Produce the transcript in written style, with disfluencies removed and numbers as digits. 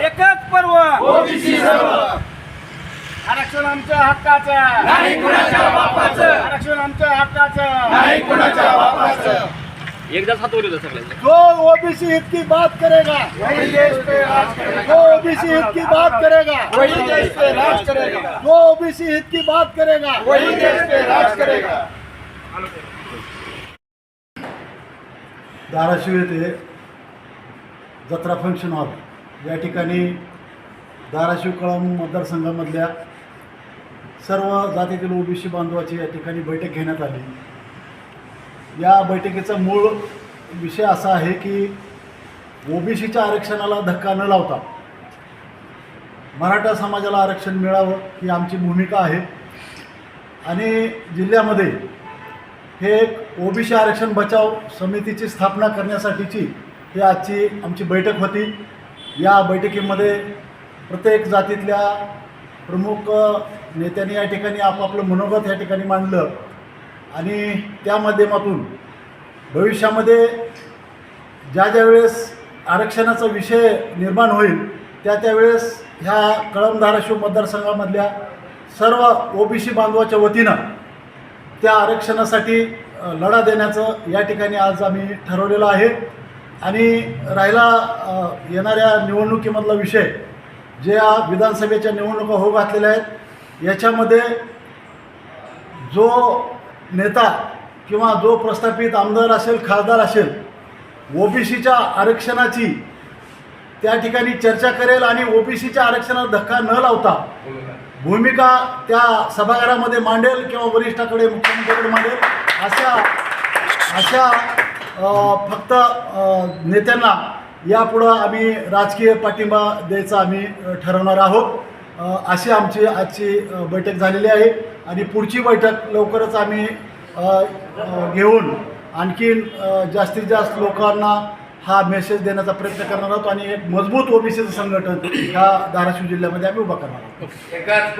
एकच पर्व आरक्षण आमच्या हक्काचं नाही कुणाच्या बापाचं, आरक्षण आमच्या हक्काचं नाही कुणाच्या बापाचं। एकदा हात वर सगळे जो ओबीसी हित की बात करेगा वही देश पे राज करेगा, जो ओबीसी हित की बात करेगा वही देश पे राज करेगा, जो ओबीसी हित की बात करेगा वही देश पे राज करेगा। धाराशिव येथे जत्रा फंक्शन हॉल या ठिकाणी धाराशिव कळंब मतदारसंघामधल्या सर्व जातीतील ओबीसी बांधवाची या ठिकाणी बैठक घेण्यात आली। या बैठकीचा मूळ विषय असा आहे की ओबीसीच्या आरक्षणाला धक्का न लावता मराठा समाजाला आरक्षण मिळावं ही आमची भूमिका आहे आणि जिल्ह्यामध्ये हे एक ओबीसी आरक्षण बचाव समितीची स्थापना करण्यासाठीची ही आजची आमची बैठक होती। या बैठकीमध्ये प्रत्येक जातीतल्या प्रमुख नेत्यांनी या ठिकाणी आपापलं मनोगत या ठिकाणी मांडलं आणि त्या माध्यमातून भविष्यामध्ये ज्या वेळेस आरक्षणाचा विषय निर्माण होईल त्यावेळेस ह्या कळंब धाराशिव मतदारसंघामधल्या सर्व ओबीसी बांधवाच्या वतीनं त्या आरक्षणासाठी लढा देण्याचं या ठिकाणी आज आम्ही ठरवलेलं आहे। आणि राहिला येणाऱ्या निवडणुकीमधला विषय जे विधानसभेच्या निवडणुका होऊ घातलेल्या आहेत याच्यामध्ये जो नेता किंवा जो प्रस्थापित आमदार असेल खासदार असेल ओबीसीच्या आरक्षणाची त्या ठिकाणी चर्चा करेल आणि ओबीसीच्या आरक्षणाला धक्का न लावता भूमिका त्या सभागृहामध्ये मांडेल किंवा वरिष्ठाकडे मुख्यमंत्र्याकडे मांडेल अशा फक्त नेत्यांना यापुढं आम्ही राजकीय पाठिंबा द्यायचा आम्ही ठरवणार आहोत। अशी आमची आजची बैठक झालेली आहे आणि पुढची बैठक लवकरच आम्ही घेऊन आणखीन जास्तीत जास्त लोकांना हा मेसेज देण्याचा प्रयत्न करणार आहोत आणि एक मजबूत ओबीसीचं संघटन ह्या धाराशिव जिल्ह्यामध्ये आम्ही उभा करणार आहोत।